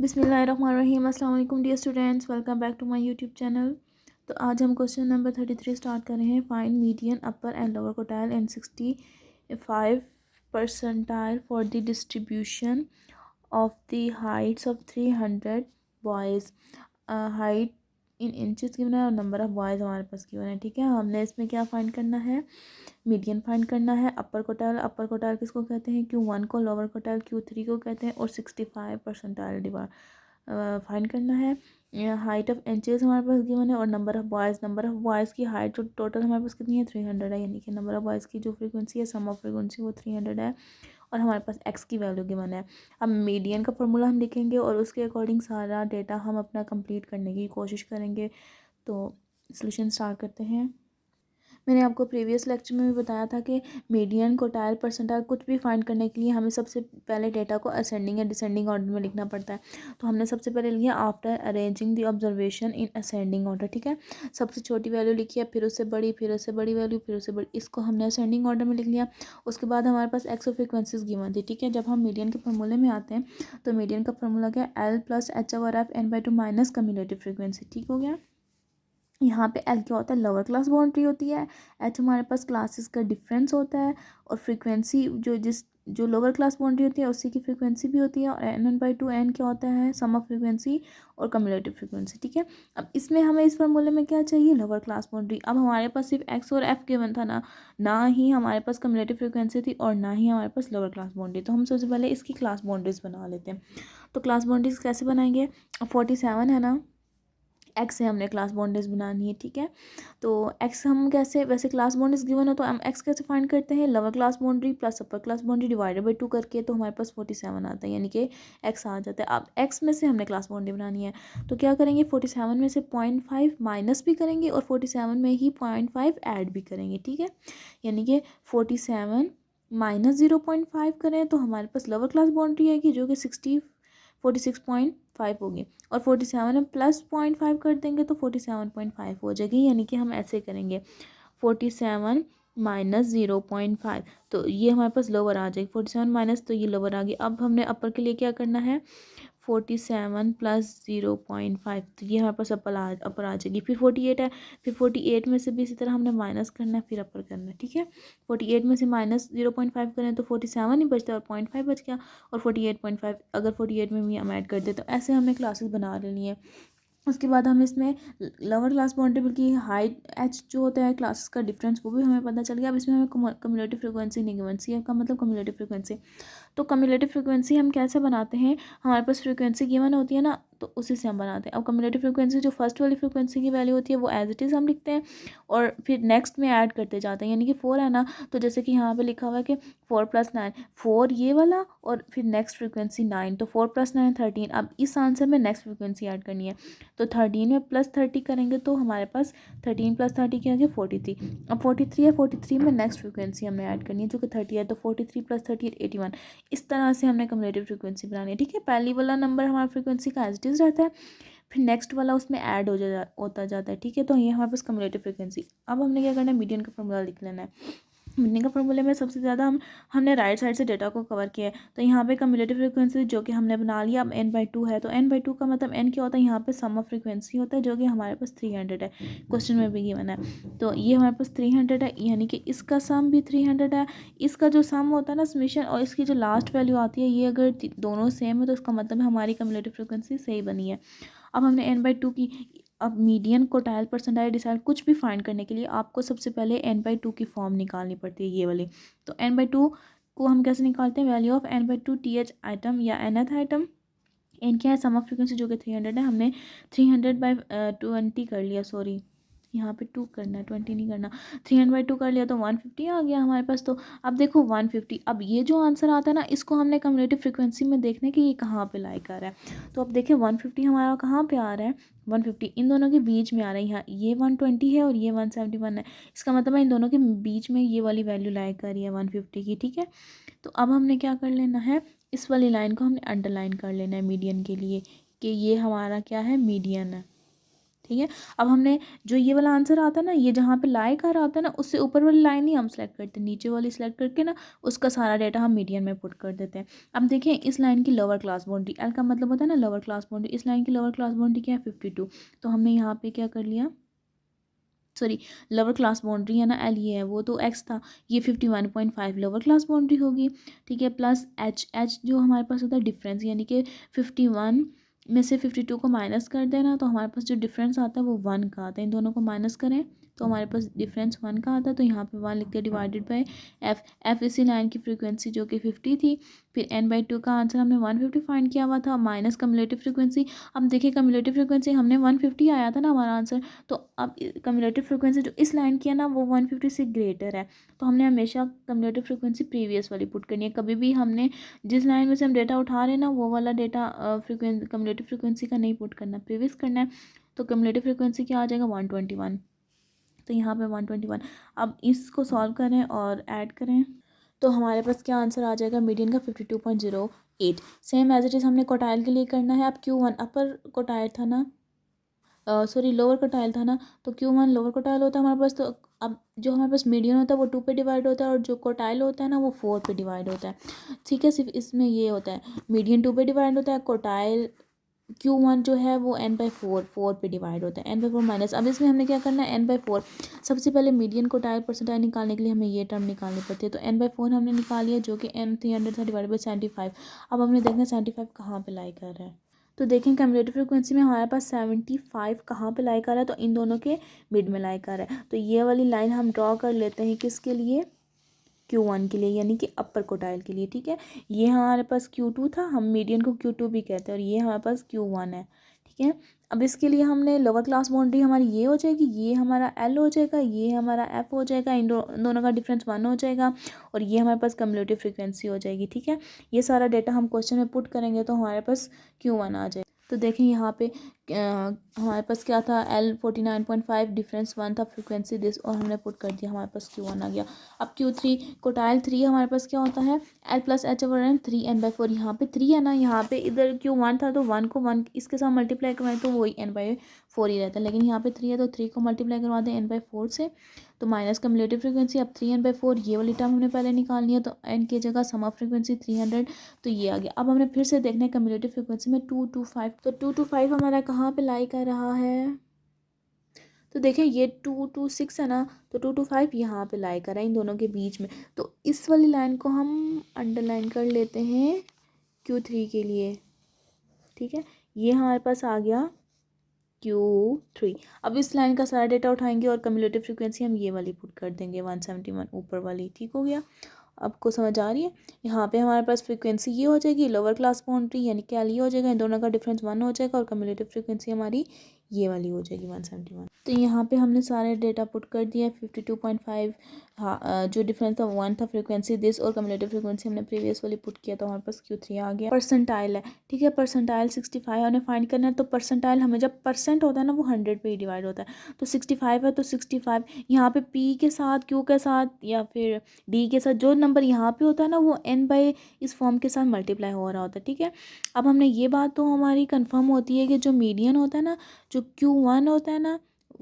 बिस्मिल्लाहिर्रहमानिर्रहीम। अस्सलाम वालेकुम dear students, welcome back to my YouTube channel. तो आज हम क्वेश्चन नंबर 33 स्टार्ट कर रहे हैं। Find median upper and lower quartile and 65 percentile for the distribution of the Heights of 300 boys. Height in inches given है और number of boys हमारे पास given है। ठीक है, हमने इसमें क्या फाइंड करना है, मीडियन फाइंड करना है। अपर कोटाइल किसको कहते हैं, Q1 को, लोअर कोटाइल Q3 को कहते हैं, और 65 परसेंटाइल फाइंड करना है। हाइट ऑफ इंचेस हमारे पास गिवन है और नंबर ऑफ़ बॉयज़ की हाइट जो टोटल हमारे पास कितनी है, 300 है। यानी कि नंबर ऑफ़ बॉयज़ की जो फ्रीक्वेंसी है, सम ऑफ फ्रीक्वेंसी, वो 300 है और हमारे पास एक्स की वैल्यू गिवन है। अब मीडियन का फॉर्मूला हम लिखेंगे और उसके अकॉर्डिंग सारा डेटा हम अपना कंप्लीट करने की कोशिश करेंगे। तो सॉल्यूशन स्टार्ट करते हैं। मैंने आपको प्रीवियस लेक्चर में भी बताया था कि मीडियन कोटाइल परसेंटाइल कुछ भी फाइंड करने के लिए हमें सबसे पहले डेटा को असेंडिंग या डिसेंडिंग ऑर्डर में लिखना पड़ता है। तो हमने सबसे पहले लिया after arranging the observation in ascending order. ठीक है, सबसे छोटी वैल्यू लिखी है, फिर उससे बड़ी, फिर उससे बड़ी वैल्यू, फिर उससे बड़ी, इसको हमने असेंडिंग ऑर्डर में लिख लिया। उसके बाद हमारे पास एक्स ऑफ फ्रिक्वेंसीज गिवन थी। ठीक है, जब हम मीडियन के फॉर्मूले में आते हैं तो मीडियन का फॉर्मूला क्या है, L+H/F n/2 minus cumulative frequency. ठीक हो गया। यहाँ पे एल क्या होता है, लोअर क्लास बाउंड्री होती है। एच हमारे पास क्लासेस का डिफरेंस होता है और फ्रीक्वेंसी जो लोअर क्लास बाउंड्री होती है उसी की फ्रीक्वेंसी भी होती है। और n/2 n क्या होता है, सम ऑफ फ्रीक्वेंसी और कम्युलेटिव फ्रीक्वेंसी। ठीक है, अब इसमें हमें इस फार्मूले में क्या चाहिए, लोअर क्लास बाउंड्री। अब हमारे पास सिर्फ एक्स और एफ गिवन था ना ही हमारे पास कम्युलेटिव फ्रीक्वेंसी थी और ना ही हमारे पास लोअर क्लास बाउंड्री। तो हम सबसे पहले इसकी क्लास बाउंड्रीज बना लेते हैं। तो क्लास बाउंड्रीज कैसे बनाएंगे, 47 है ना, एक्स से हमने क्लास बाउंड्रीज बनानी है। ठीक है, तो एक्स हम कैसे, वैसे क्लास बाउंड्रीज गिवन हो तो हम एक्स कैसे फाइंड करते हैं, lower class boundary plus upper class boundary divided by 2 करके, तो हमारे पास 47 आता है, यानी कि एक्स आ जाता है। अब एक्स में से हमने क्लास बाउंड्री बनानी है तो क्या करेंगे, 47 में से 0.5 माइनस भी करेंगे और 47 में ही 0.5 ऐड भी करेंगे। ठीक है, यानी कि 47 माइनस 0.5 करें तो हमारे पास लोअर क्लास बाउंड्री आएगी जो कि 46.5 होगी, और 47 में प्लस 0.5 कर देंगे तो 47.5 हो जाएगी। यानी कि हम ऐसे करेंगे, 47 माइनस 0.5, तो ये हमारे पास लोअर आ जाएगी। 47 माइनस, तो ये लोअर आ गई। अब हमने अपर के लिए क्या करना है, 47 प्लस 0.5, तो ये हमारे पास अपर आ जाएगी। फिर 48 है, फिर 48 में से भी इसी तरह हमने माइनस करना है, फिर अपर करना है। ठीक है, 48 में से माइनस 0.5 करें तो 47 ही बचता है और 0.5 बच गया, और 48.5 अगर 48 में भी हम ऐड कर दें, तो ऐसे हमने क्लासेस बना लेनी है। उसके बाद हम इसमें लोअर क्लास बाउंड्री की हाइट एच जो होता है क्लासेस का डिफरेंस, वो भी हमें पता चल गया। अब इसमें हमें कम्युलेटिव फ्रीक्वेंसी नहीं गिवन, सी एफ का मतलब कम्युलेटिव फ्रीक्वेंसी। तो कम्युलेटिव फ्रीक्वेंसी हम कैसे बनाते हैं, हमारे पास फ्रीक्वेंसी गिवन होती है ना, तो उसी से हम बनाते हैं। अब कम्युलेटिव फ्रीक्वेंसी जो फर्स्ट वाली फ्रीक्वेंसी की वैल्यू होती है वो एज इट इज़ हम लिखते हैं और फिर नेक्स्ट में ऐड करते जाते हैं। यानी कि 4 है ना, तो जैसे कि यहाँ पे लिखा हुआ है कि 4 + 9, 4 ये वाला और फिर नेक्स्ट फ्रीक्वेंसी 9, तो 4 + 9 13। अब इस आंसर में नेक्स्ट फ्रीक्वेंसी ऐड करनी है, तो 13 में +30 करेंगे तो हमारे पास 13 + 30 क्या हो गया, 43। अब 43 है, 43 में नेक्स्ट फ्रीक्वेंसी हमने ऐड करनी है जो कि 30 है, तो 43 + 30 81। इस तरह से हमने कम्युलेटिव फ्रीक्वेंसी बनानी है। ठीक है, पहली वाला नंबर हमारा फ्रीक्वेंसी का एज इट इज़ रहता है, फिर नेक्स्ट वाला उसमें ऐड होता जाता है। ठीक है, तो ये हमारे पास कम्युलेटिव फ्रीक्वेंसी। अब हमने क्या करना है, मीडियन का फॉर्मूला लिख लेना है। मीडियन का फॉर्मूले में सबसे ज़्यादा हमने राइट साइड से डेटा को कवर किया है, तो यहाँ पे कम्युलेटिव फ्रीक्वेंसी जो कि हमने बना लिया। अब n/2 है, तो n/2 का मतलब n क्या होता है, यहाँ पे सम ऑफ फ्रीक्वेंसी होता है जो कि हमारे पास 300 है, क्वेश्चन में भी गिवन है। तो ये हमारे पास 300 है, यानी कि इसका सम भी 300 है। इसका जो सम होता है ना, समेशन, और इसकी जो लास्ट वैल्यू आती है, ये अगर दोनों सेम है तो इसका मतलब हमारी कम्युलेटिव फ्रीक्वेंसी सही बनी है। अब हमने n/2 की, अब मीडियन कोटाइल परसेंटाइल डिसाइड कुछ भी फाइंड करने के लिए आपको सबसे पहले n/2 की फॉर्म निकालनी पड़ती है, ये वाली। तो n/2 को हम कैसे निकालते हैं, value of n/2 th item या nth आइटम। n क्या है, सम ऑफ फ्रीक्वेंसी जो कि 300 है, हमने 300/20 कर लिया, सॉरी यहाँ पे 2 करना है, 20 नहीं करना। 300/2 कर लिया तो 150 आ गया हमारे पास। तो अब देखो 150, अब ये जो आंसर आता है ना, इसको हमने कम्युलेटिव फ्रीक्वेंसी में देखना है कि ये कहाँ पे लाई कर रहा है। तो अब देखिए 150 हमारा कहाँ पे आ रहा है, 150 इन दोनों के बीच में आ रहा है। यहाँ ये 120 है और ये 171 है, इसका मतलब है इन दोनों के बीच में ये वाली वैल्यू लाई कर रही है 150 की। ठीक है, तो अब हमने क्या कर लेना है, इस वाली लाइन को हमने अंडरलाइन कर लेना है मीडियन के लिए, कि ये हमारा क्या है, मीडियन है। ठीक है। अब हमने जो ये वाला आंसर आता है ना, ये जहाँ पे लाई कर रहा होता है ना, उससे ऊपर वाली लाइन ही हम सेलेक्ट करते हैं, नीचे वाली सेलेक्ट करके ना उसका सारा डेटा हम मीडियन में पुट कर देते हैं। अब देखिए इस लाइन की लोअर क्लास बाउंड्री, एल का मतलब होता है ना लोअर क्लास बाउंड्री, इस लाइन की लोअर क्लास बाउंड्री क्या है 52। तो हमने यहाँ पे क्या कर लिया, सॉरी लोअर क्लास बाउंड्री है ना एल, ये है वो तो एक्स था, ये 51.5 लोअर क्लास बाउंड्री होगी, ठीक है। प्लस एच, एच जो हमारे पास होता है डिफरेंस, यानी कि 51 में से 52 को माइनस कर देना, तो हमारे पास जो डिफरेंस आता है वो 1 का आता है। इन दोनों को माइनस करें तो हमारे पास डिफरेंस 1 का आता है, तो यहाँ पे 1 लिखते हैं डिवाइडेड बाय एफ। एफ इसी लाइन की फ्रीक्वेंसी जो कि 50 थी, फिर n/2 का आंसर हमने 150 फाइंड किया हुआ था, माइनस कम्युलेटिव फ्रीक्वेंसी। अब देखिए कम्युलेटिव फ्रीक्वेंसी हमने 150 आया था ना हमारा आंसर, तो अब कम्युलेटिव फ्रीक्वेंसी जो इस लाइन की है ना वो 150 से ग्रेटर है, तो हमने हमेशा कम्युलेटिव फ्रीक्वेंसी प्रीवियस वाली पुट करनी है। कभी भी हमने जिस लाइन में से हम डेटा उठा रहे हैं ना वो वाला डेटा फ्रीक्वेंसी कम्युलेटिव फ्रीक्वेंसी का नहीं पुट करना, प्रीवियस करना है। तो कम्युलेटिव फ्रीक्वेंसी क्या आ जाएगा 121, तो यहाँ पे 121। अब इसको सॉल्व करें और ऐड करें तो हमारे पास क्या आंसर आ जाएगा, मीडियन का 52.08। सेम एज इट इज़ हमने कोटाइल के लिए करना है। अब Q1 अपर कोटाइल था ना, सॉरी लोअर कोटाइल था ना, तो Q1 लोअर कोटाइल होता है हमारे पास। तो अब जो हमारे पास मीडियन होता है वो 2 पे डिवाइड होता है, और जो कोटाइल होता है ना वो 4 पे डिवाइड होता है, ठीक है। सिर्फ इसमें ये होता है मीडियन 2 पे डिवाइड होता है, कोटाइल Q1 जो है वो n/4 पे डिवाइड होता है, n/4 माइनस। अब इसमें हमने क्या करना है n/4, सबसे पहले मीडियन कोटाइल परसेंटाइल निकालने के लिए हमें ये टर्म निकालनी पड़ती है, तो n/4 हमने निकाल लिया जो कि n300 था डिवाइड बाई 75। अब हमने देखना 75 कहाँ पे लाई कर रहा है, तो देखें कम्युलेटिव फ्रीक्वेंसी में हमारे पास 75 कहाँ पे लाई कर रहा है, तो इन दोनों के मिड में लाई कर रहा है। तो ये वाली लाइन हम ड्रॉ कर लेते हैं किसके लिए, Q1 के लिए, यानी कि अपर कोटाइल के लिए, ठीक है। ये हमारे पास Q2 था, हम मीडियन को Q2 भी कहते हैं, और ये हमारे पास Q1 है, ठीक है। अब इसके लिए हमने लोअर क्लास बाउंड्री हमारी ये हो जाएगी, ये हमारा L हो जाएगा, ये हमारा F हो जाएगा, इन दोनों का डिफरेंस 1 हो जाएगा, और ये हमारे पास कम्युलेटिव फ्रीक्वेंसी हो जाएगी, ठीक है। ये सारा डेटा हम क्वेश्चन में पुट करेंगे तो हमारे पास Q1 आ जाएगा। तो देखें यहाँ पे हमारे पास क्या था, L 49.5 डिफरेंस 1 था, फ्रीक्वेंसी दिस, और हमने पुट कर दिया, हमारे पास Q1 आ गया। अब Q3 कोटाइल 3 हमारे पास क्या होता है, L + H/n 3n/4। यहाँ पे 3 है ना, यहाँ पे इधर Q1 था तो 1 को 1 इसके साथ मल्टीप्लाई करवाएं तो वही n/4 ही रहता है, लेकिन यहाँ पे 3 है तो 3 को मल्टीप्लाई करवा दें n/4 से, तो माइनस कम्युलेटिव फ्रीक्वेंसी। अब 3n/4 ये वाली टर्म हमने पहले निकालनी है, तो n की जगह सम ऑफ फ्रीक्वेंसी 300, तो ये आ गया। अब हमने फिर से देखना है कम्युलेटिव फ्रीक्वेंसी में 225, तो 225 हमारा कहाँ पे लाई कर रहा है, तो देखें ये 226 है ना, तो 225 यहाँ पे लाई कर रहा है इन दोनों के बीच में, तो इस वाली लाइन को हम अंडरलाइन कर लेते हैं Q3 के लिए, ठीक है। ये हमारे पास आ गया Q3। अब इस लाइन का सारा डेटा उठाएंगे और कम्युलेटिव फ्रीक्वेंसी हम ये वाली पुट कर देंगे 171 ऊपर वाली, ठीक हो गया। आपको समझ आ रही है, यहाँ पे हमारे पास फ्रीक्वेंसी ये हो जाएगी लोअर क्लास बाउंड्री, यानी कि ये हो जाएगा, इन दोनों का डिफरेंस 1 हो जाएगा, और कम्युलेटिव फ्रीक्वेंसी हमारी ये वाली हो जाएगी 171। तो यहाँ पे हमने सारे डेटा पुट कर दिया 52.5, हाँ जो डिफरेंस था 1 था, फ्रीक्वेंसी दिस, और कम्युलेटिव फ्रीक्वेंसी हमने प्रीवियस वाली पुट किया, तो हमारे पास Q3 आ गया। परसेंटाइल है, ठीक है, परसेंटाइल 65 हमें फाइंड करना है, तो परसेंटाइल हमें जब परसेंट होता है ना वो 100 पे ही डिवाइड होता है, तो 65 है तो 65 यहाँ पे P के साथ, Q के साथ, या फिर D के साथ, जो नंबर यहाँ पे होता है ना वो n/ इस फॉर्म के साथ मल्टीप्लाई हो रहा होता है, ठीक है। अब हमने ये बात तो हमारी कंफर्म होती है कि जो मीडियन होता है ना, जो Q1 होता है ना,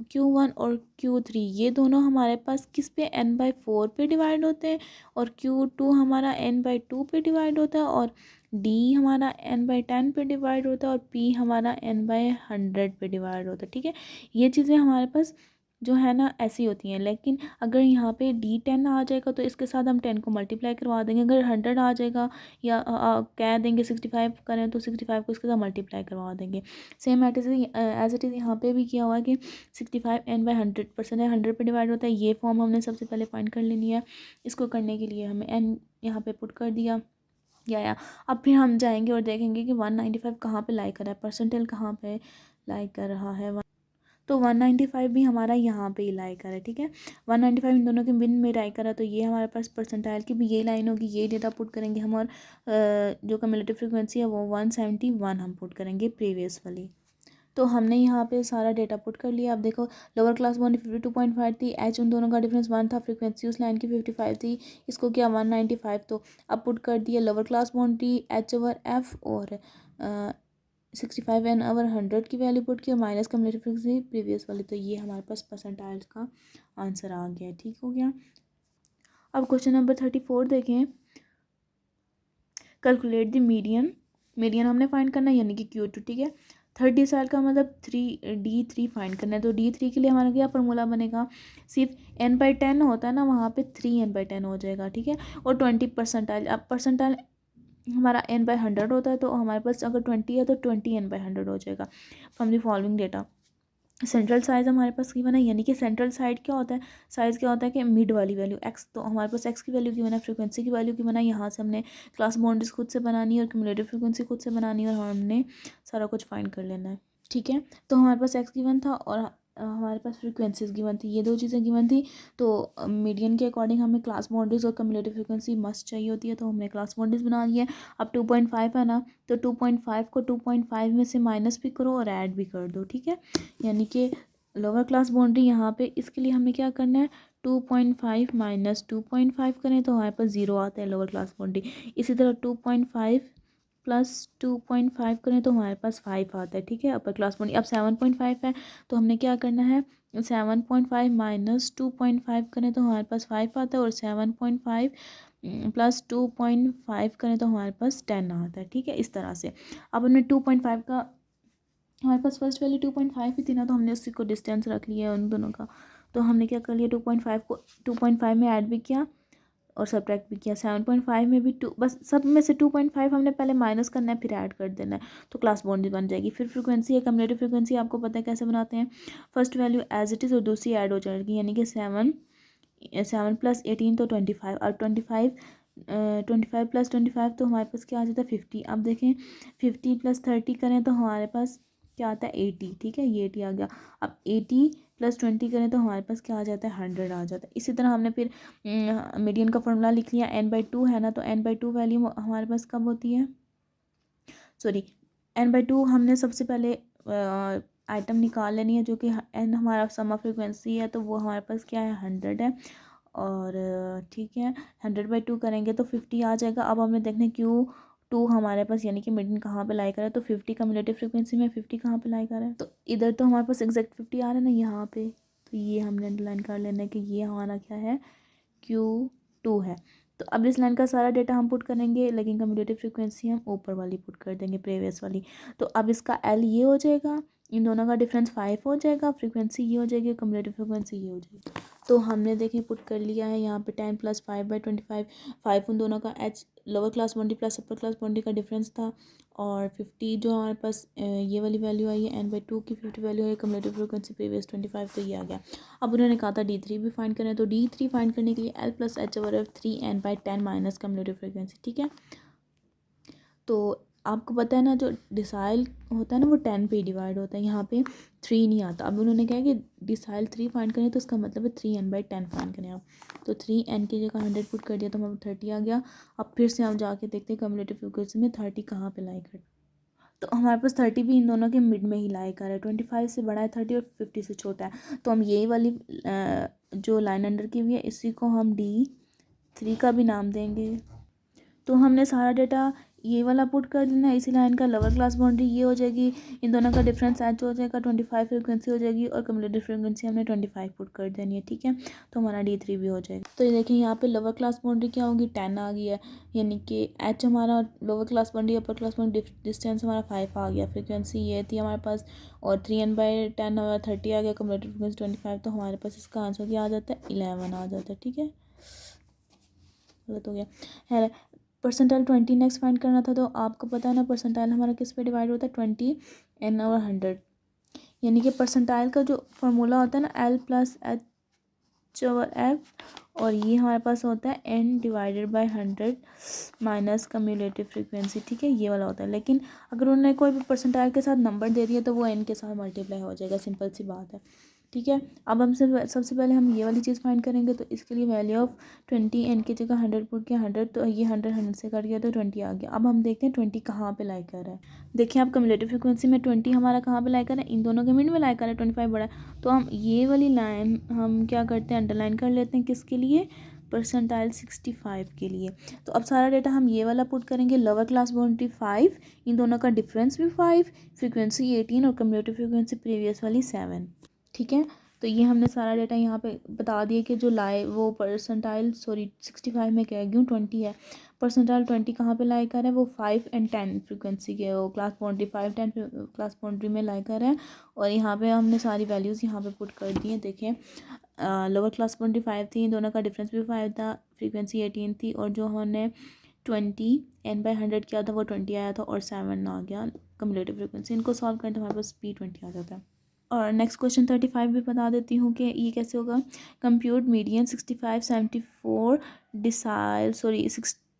Q1 और Q3 ये दोनों हमारे पास किस पे n/4 पे डिवाइड होते हैं, और Q2 हमारा n/2 पे डिवाइड होता है, और D हमारा n/10 पे डिवाइड होता है, और P हमारा n/100 पे डिवाइड होता है, ठीक है। ये चीज़ें हमारे पास जो है ना ऐसी होती हैं, लेकिन अगर यहाँ पे D10 आ जाएगा तो इसके साथ हम 10 को मल्टीप्लाई करवा देंगे, अगर 100 आ जाएगा या कह देंगे 65 करें तो 65 को इसके साथ मल्टीप्लाई करवा देंगे। सेम एज इट इज़ यहाँ पे भी किया हुआ है कि 65 n/100% है, 100 पे डिवाइड होता है, ये फॉर्म हमने सबसे पहले फाइंड कर लेनी है। इसको करने के लिए हमें n यहाँ पे पुट कर दिया या अब फिर हम जाएंगे और देखेंगे कि 195 कहाँ पे लाई कर रहा है, परसेंटाइल कहाँ पे लाई कर रहा है, तो 195 भी हमारा यहाँ पे ही लाई कर है, ठीक है। 195 इन दोनों के बिन में लाई करा, तो ये हमारे पास परसेंटाइल की भी ये लाइन होगी, ये डेटा पुट करेंगे हम, और जो कम्युलेटिव फ्रीक्वेंसी है वो 171 हम पुट करेंगे प्रीवियस वाली। तो हमने यहाँ पे सारा डेटा पुट कर लिया। अब देखो लोअर क्लास बाउंड्री 52.5 थी, एच उन दोनों का डिफरेंस 1 था, फ्रीक्वेंसी उस लाइन की 55 थी, इसको किया 195, तो अब पुट कर दिया लोअर क्लास बाउंड्री H/F और 65 एन अवर 100 की वैल्यू पुट की और माइनस कम्युलेटिव फ्रीक्वेंसी प्रीवियस वाली, तो ये हमारे पास परसेंटाइल्स का आंसर आ गया। ठीक हो गया। अब क्वेश्चन नंबर 34 देखें। कैलकुलेट द मीडियन, मीडियन हमने फाइंड करना है यानी कि Q2। ठीक है, 30 साल का मतलब D3 फाइंड करना है। तो D3 के लिए हमारा क्या फार्मूला बनेगा, सिर्फ n/10 होता है ना, वहाँ पे 3n/10 हो जाएगा। ठीक है, और 20 परसेंटाइल, अब परसेंटाइल हमारा n/100 होता है, तो हमारे पास अगर 20 है तो 20 n/100 हो जाएगा। From the following data central size हमारे पास गिवन है, यानी कि सेंट्रल साइड क्या होता है, साइज़ क्या होता है कि मिड वाली वैल्यू x, तो हमारे पास x की वैल्यू गिवन है, फ्रीक्वेंसी की वैल्यू गिवन है। यहाँ से हमने क्लास बाउंड्रीज खुद से बनानी है और क्यूमुलेटिव फ्रीक्वेंसी खुद से बनानी है और हमने सारा कुछ फाइंड कर लेना है। ठीक है, तो हमारे पास x गिवन था और हमारे पास फ्रीक्वेंसीज गिवन थी, ये दो चीज़ें गिवन थी। तो मीडियन के अकॉर्डिंग हमें क्लास बाउंड्रीज और कम्युलेटिव फ्रीक्वेंसी मस्ट चाहिए होती है, तो हमने क्लास बाउंड्रीज बना ली है। अब 2.5 है ना, तो 2.5 को 2.5 में से माइनस भी करो और ऐड भी कर दो। ठीक है, यानी कि लोअर क्लास बाउंड्री यहाँ पे, इसके लिए हमें क्या करना है, 2.5 माइनस 2.5 करें तो हमारे पास 0 आता है लोअर क्लास बाउंड्री। इसी तरह 2.5 प्लस 2.5 करें तो हमारे पास 5 आता है। ठीक है, अपर क्लास बाउंड्री। अब 7.5 है, तो हमने क्या करना है, 7.5 माइनस 2.5 करें तो हमारे पास 5 आता है, और 7.5 प्लस 2.5 करें तो हमारे पास 10 आता है। ठीक है, इस तरह से। अब हमने 2.5 का, हमारे पास फर्स्ट वैल्यू 2.5 ही थी ना, तो हमने उसी को डिस्टेंस रख लिया उन दोनों का। तो हमने क्या कर लिया, 2.5 को 2.5 में ऐड भी किया और सब्ट्रैक्ट भी किया। 7.5 में भी बस सब में से 2.5 हमने पहले माइनस करना है, फिर ऐड कर देना है, तो क्लास बाउंड्री बन जाएगी। फिर फ्रीक्वेंसी है, कम्युलेटिव फ्रीक्वेंसी आपको पता है कैसे बनाते हैं, first value as it is और दूसरी ऐड हो जाएगी, यानी कि 7 प्लस 18 तो 25, और 25 प्लस 25 तो हमारे पास क्या आ जाता है, 50। अब देखें 50 प्लस 30 करें तो हमारे पास क्या आता है, 80। ठीक है, ये 80 आ गया। अब 80 प्लस 20 करें तो हमारे पास क्या आ जाता है, 100 आ जाता है। इसी तरह हमने फिर मीडियन का फॉर्मूला लिख लिया, n/2 है ना, तो n/2 वैल्यू हमारे पास कब होती है, सॉरी n/2 हमने सबसे पहले आइटम निकाल लेनी है, जो कि n हमारा सम ऑफ फ्रिक्वेंसी है, तो वो हमारे पास क्या है, 100 है। और ठीक है, 100/2 करेंगे तो 50 आ जाएगा। अब हमने देखना है Q2 हमारे पास, यानी कि मीडियन कहाँ पे लाई कर है, तो 50 कम्युलेटिव फ्रीक्वेंसी में 50 कहाँ पे लाई कर है, तो इधर तो हमारे पास एग्जैक्ट 50 आ रहा है ना यहाँ पे, तो ये हमने अंडरलाइन कर लेना है कि ये हमारा क्या है, Q2 है। तो अब इस लाइन का सारा डेटा हम पुट करेंगे, लेकिन कम्युलेटिव फ्रीक्वेंसी हम ऊपर वाली पुट कर देंगे, प्रीवियस वाली। तो अब इसका L ये हो जाएगा, इन दोनों का डिफरेंस 5 हो जाएगा, फ्रीक्वेंसी ये हो जाएगी, कम्युलेटिव फ्रीक्वेंसी ये हो जाएगी। तो हमने देखें पुट कर लिया है यहाँ पे 10 प्लस 5/25, 5 उन दोनों का H lower class boundary plus upper class boundary का डिफरेंस था, और 50 जो हमारे पास ये वाली वैल्यू आई है, n/2 की 50 वैल्यू है, कम्युलेटिव फ्रीक्वेंसी प्रीवियस 25, तो ये आ गया। अब उन्होंने कहा था D3 भी फाइंड करें, तो D3 फाइंड करने के लिए L plus H/F 3n/10 minus cumulative frequency. ठीक है, तो आपको पता है ना, जो डिसाइल होता है ना वो 10 पे डिवाइड होता है, यहाँ पे 3 नहीं आता। अब उन्होंने कहा कि डिसाइल 3 फाइंड करें, तो इसका मतलब है 3n/10 फाइंड करें आप, तो 3n की जगह 100 पुट कर दिया तो हमें 30 आ गया। अब फिर से हम जाके देखते हैं कम्युलेटिव फ्रीक्वेंसी में 30 कहाँ पे लाई कर, तो हमारे पास 30 भी इन दोनों के मिड में ही लाई कर है, 25 से बड़ा है 30 और 50 से छोटा है। तो हम यही वाली जो लाइन अंडर की हुई है, इसी को हम D3 का भी नाम देंगे। तो हमने सारा डेटा ये वाला पुट कर देना है, इसी लाइन का लोअर क्लास बाउंड्री ये हो जाएगी, इन दोनों का डिफरेंस H हो जाएगा, 25 फ्रीक्वेंसी हो जाएगी, और कम्युलेटिव फ्रीक्वेंसी हमने 25 पुट कर देनी है। ठीक है, तो हमारा D3 भी हो जाएगा। तो ये देखें यहाँ पे लोअर क्लास बाउंड्री क्या होगी, 10 आ गई है, यानी कि H हमारा lower class boundary, upper class boundary distance हमारा 5 आ गया, फ्रीक्वेंसी ये थी हमारे पास, और 3n/10 हमारा 30 आ गया, कम्युलेटिव फ्रीक्वेंसी 25, तो हमारे पास इसका आंसर क्या आ जाता है, 11 आ जाता है। ठीक है, गलत हो गया है। परसेंटाइल 20 नेक्स्ट फाइंड करना था, तो आपको पता है ना परसेंटाइल हमारा किस पे डिवाइड होता है, 20 n/100, यानी कि परसेंटाइल का जो फार्मूला होता है ना, L प्लस H/F, और ये हमारे पास होता है n/100 माइनस कम्युलेटिव फ्रीक्वेंसी। ठीक है, ये वाला होता है, लेकिन अगर उन्होंने कोई भी परसेंटाइल के साथ नंबर दे दिया तो वो n के साथ मल्टीप्लाई हो जाएगा, सिंपल सी बात है। ठीक है, अब हम सबसे पहले हम ये वाली चीज़ फाइंड करेंगे, तो इसके लिए वैल्यू ऑफ 20 n की जगह 100 पुट किया, 100 तो ये 100 से कट गया तो 20 आ गया। अब हम देखते हैं 20 कहाँ पे लाई कर रहा है। देखिए आप कम्युलेटिव फ्रीक्वेंसी में 20 हमारा कहाँ पे लाई कर रहा है, इन दोनों के मिड में लाई कर रहा है, 25 बड़ा है, तो हम ये वाली लाइन हम क्या करते हैं, अंडरलाइन कर लेते हैं, किसके लिए, परसेंटाइल 65 के लिए। तो अब सारा डेटा हम ये वाला पुट करेंगे, लोअर क्लास बाउंड्री 5, इन दोनों का डिफरेंस भी 5, फ्रीक्वेंसी 18 और कम्यूटेटिव फ्रीक्वेंसी प्रीवियस वाली 7। ठीक है, तो ये हमने सारा डेटा यहाँ पे बता दिया कि जो लाए वो परसेंटाइल 65 में कह गई 20 है, परसेंटाइल 20 कहाँ पे लाई कर है, वो 5 एंड 10 फ्रीक्वेंसी के, वो क्लास बाउंड्री 5 10 क्लास बाउंड्री में लाई कर है। और यहाँ पे हमने सारी वैल्यूज़ यहाँ पे पुट कर दी हैं। देखें, लोअर क्लास बाउंड्री 5 थी, इन दोनों का डिफरेंस भी 5 था, फ्रीक्वेंसी 18 थी, और जो हमने 20 n/100 किया था वो 20 आया था, और 7 आ गया कम्युलेटिव फ्रीक्वेंसी। इनको सॉल्व करते हमारे पास P20 आ जाता है। और नेक्स्ट क्वेश्चन 35 भी बता देती हूँ कि ये कैसे होगा। Compute median 65 74 decile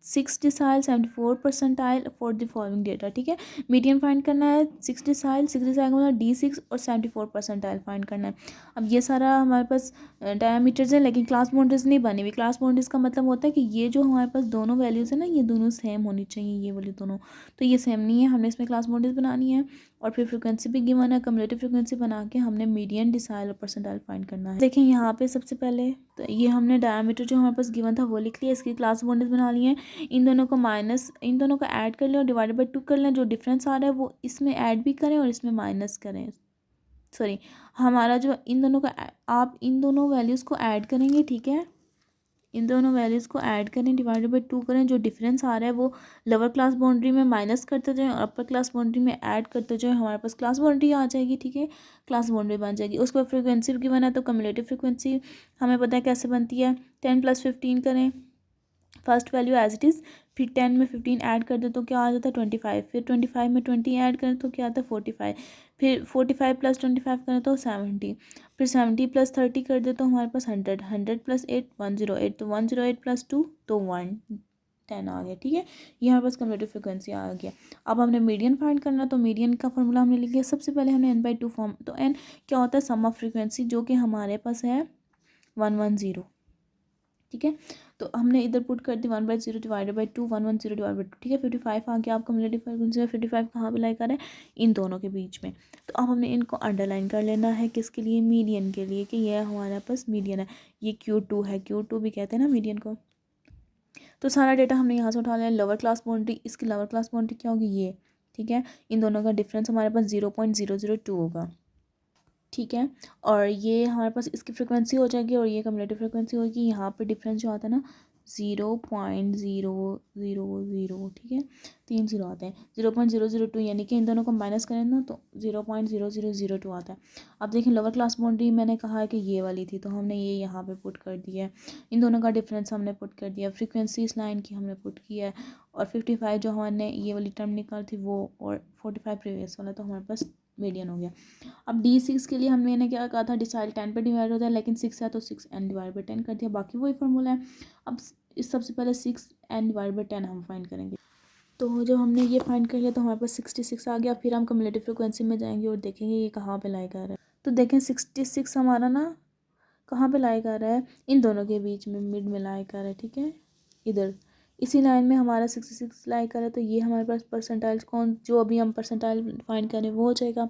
6 decile 74 percentile for the following data. ठीक है, मीडियन फाइंड करना है, 6 डिसाइल का मतलब D6 और 74 परसेंटाइल फाइंड करना है। अब ये सारा हमारे पास डायमीटर्स है, लेकिन क्लास बाउंड्रीज नहीं बनी हुई। क्लास बाउंड्रीज का मतलब होता है कि ये जो हमारे पास दोनों वैल्यूज़ है ना, ये दोनों सेम होनी चाहिए, ये वाली दोनों, तो ये सेम नहीं है, हमने इसमें क्लास बाउंड्रीज बनानी है। और फिर फ्रीक्वेंसी भी गिवन है, कम्युलेटिव फ्रीक्वेंसी बना के हमने मीडियन डिसाइल और परसेंटाइल फाइंड करना है। देखें यहाँ पे सबसे पहले तो ये हमने डायमीटर जो हमारे पास गिवन था वो लिख लिया, इसकी क्लास बाउंड्रीज बना ली है। इन दोनों को ऐड कर लें और डिवाइडेड बाई 2 कर लें। जो डिफरेंस आ रहा है वो इसमें ऐड भी करें और इसमें माइनस करें। हमारा जो इन दोनों का, आप इन दोनों वैल्यूज़ को ऐड करेंगे। ठीक है, इन दोनों वैल्यूज़ को ऐड करें, डिवाइडेड बाई 2 करें। जो डिफरेंस आ रहा है वो लोअर क्लास बाउंड्री में माइनस करते जाएं और अपर क्लास बाउंड्री में ऐड करते जाएं, हमारे पास क्लास बाउंड्री आ जाएगी। ठीक है, क्लास बाउंड्री बन जाएगी। उसके बाद फ्रीक्वेंसी भी गिवन है, तो कम्युलेटिव फ्रीक्वेंसी हमें पता है कैसे बनती है। 10 + 15 करें, first value as it is, फिर 10 में 15 ऐड कर दे तो क्या आ जाता है 25, फिर 25 में 20 ऐड करें तो क्या आता है 45, फिर 45 + 25 करें तो 70, फिर 70 + 30 कर दे तो हमारे पास 100, 100 + 8 108, तो 108 + 2 तो 110 आ गया। ठीक है, ये हमारे पास कम्युलेटिव फ्रीक्वेंसी आ गया। अब हमने मीडियन फाइंड करना, तो मीडियन का फॉर्मूला हमने लिख लिया। सबसे पहले हमने n/2 फॉर्म, तो n क्या होता है, सम ऑफ फ्रीक्वेंसी, जो कि हमारे पास है 110। ठीक है, तो हमने इधर पुट कर दी 1/0 डिवाइडेड बाई 2, 110 डिवाइड बाई 2। ठीक है, 55 आ गया आपका कम्युलेटिव फ्रीक्वेंसी में। 55 कहाँ पे लाई कर है, इन दोनों के बीच में। तो अब हमने इनको अंडरलाइन कर लेना है, किसके लिए, मीडियन के लिए, कि ये हमारे पास मीडियन है। ये Q2 है, Q2 भी कहते हैं ना मीडियन को। तो सारा डेटा हमने यहाँ से उठा लिया। लोअर क्लास बाउंड्री, इसकी लोअर क्लास बाउंड्री क्या होगी, ये। ठीक है, इन दोनों का डिफरेंस हमारे पास 0.002 होगा। ठीक है, और ये हमारे पास इसकी फ्रिक्वेंसी हो जाएगी और ये कम्युलेटिव फ्रिक्वेंसी होगी। यहाँ पे डिफरेंस जो आता है ना 0.000, ठीक है, 3 0 आते हैं, 0.002, यानी कि इन दोनों को माइनस करें ना तो 0.0002 आता है। अब देखिए, लोअर क्लास बाउंड्री मैंने कहा है कि ये वाली थी, तो हमने ये यहाँ पे पुट कर दिया है। इन दोनों का डिफरेंस हमने पुट कर दिया, फ्रीक्वेंसी इस लाइन की हमने पुट की है, और 55 जो हमने ये वाली टर्म निकाली थी वो, और 45 प्रीवियस वाला, तो हमारे पास मीडियन हो गया। अब D6 के लिए मैंने क्या कहा था, डिसाइल 10 पे डिवाइड होता है, लेकिन 6 है तो 6n डिवाइड बाई 10 कर दिया, बाकी वही फार्मूला है। अब इस सबसे पहले 6n डिवाइड बाई 10 हम फाइंड करेंगे। तो जब हमने ये फाइंड कर लिया तो हमारे पास 66 आ गया। फिर हम कम्युलेटिव फ्रिक्वेंसी में जाएंगे और देखेंगे ये कहाँ पे लाई कर रहा है। तो देखें 66 हमारा ना कहाँ पे लाई कर रहा है, इन दोनों के बीच में, मिड में लाई कर रहा है। ठीक है, इधर इसी लाइन में हमारा 66 लाई कर है, तो ये हमारे पास परसेंटाइल कौन, जो अभी हम परसेंटाइल फाइंड करें वो हो जाएगा।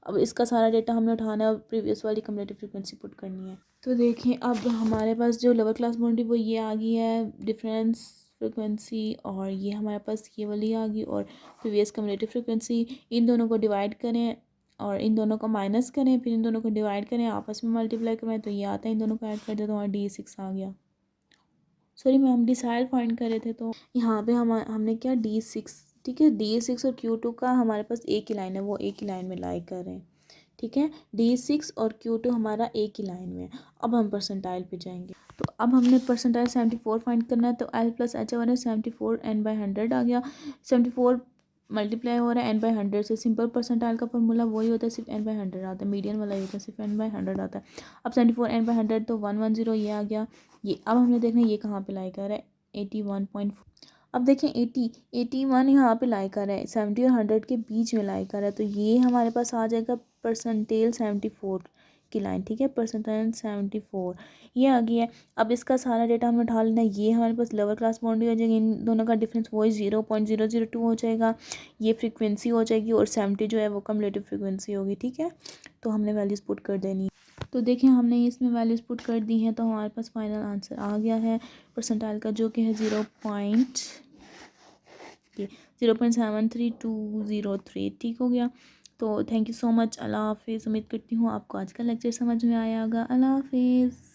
अब इसका सारा डेटा हमने उठाना है और प्रीवियस वाली कम्युलेटिव फ्रीक्वेंसी पुट करनी है। तो देखिए, अब हमारे पास जो लोअर क्लास बाउंड्री वो ये आ गई है, डिफरेंस फ्रीक्वेंसी, और ये हमारे पास ये वाली आ गई, और प्रीवियस कम्युलेटिव फ्रीक्वेंसी। इन दोनों को डिवाइड करें और इन दोनों को माइनस करें, फिर इन दोनों को डिवाइड करें, आपस में मल्टीप्लाई करें, तो ये आता है, इन दोनों को ऐड कर दे तो हमारा D6 आ गया। हम डिसाइल फाइंड कर रहे थे, तो यहाँ पे हमने क्या D6, ठीक है, D6 और Q2 का हमारे पास एक ही लाइन है, वो एक ही लाइन में लाई कर रहे हैं। ठीक है, D6 और Q2 हमारा एक ही लाइन में है। अब हम परसेंटाइल पे जाएंगे, तो अब हमने परसेंटाइल 74 फाइंड करना है, तो L + H 74 n/100 आ गया। 74 मल्टीप्लाई हो रहा है n/100 से। सिंपल परसेंटाइल का फॉर्मूला वही होता है, सिर्फ n/100 आता है, मीडियन वाला ही होता है, सिर्फ n/100 आता है। अब 74 n/100 तो 110 ये आ गया। ये अब हमने देखना ये कहाँ पे लाई कर रहा है, 81.4। अब देखें 81 यहाँ पे लाई कर रहा है, 70 और 100 के बीच में लाई कर रहा है, तो ये हमारे पास आ जाएगा परसेंटेल 74 की लाइन। ठीक है, परसेंटाइल 74 ये आ गई है। अब इसका सारा डेटा हमें उठा लेना है, ये हमारे पास लोअर क्लास बाउंड्री हो जाएगी, इन दोनों का डिफरेंस वही 0.002 हो जाएगा, ये फ्रीक्वेंसी हो जाएगी, और 70 जो है वो कम्युलेटिव फ्रीक्वेंसी होगी। ठीक है, तो हमने वैल्यूज़ पुट कर देनी है। तो देखिए हमने इसमें वैल्यूज़ पुट कर दी हैं, तो हमारे पास फाइनल आंसर आ गया है परसेंटाइल का, जो कि है 0.73203। ठीक हो गया। तो थैंक यू सो मच। अल्लाह हाफिज़। उम्मीद करती हूँ आपको आज का लेक्चर समझ में आया होगा। अल्लाह हाफिज़।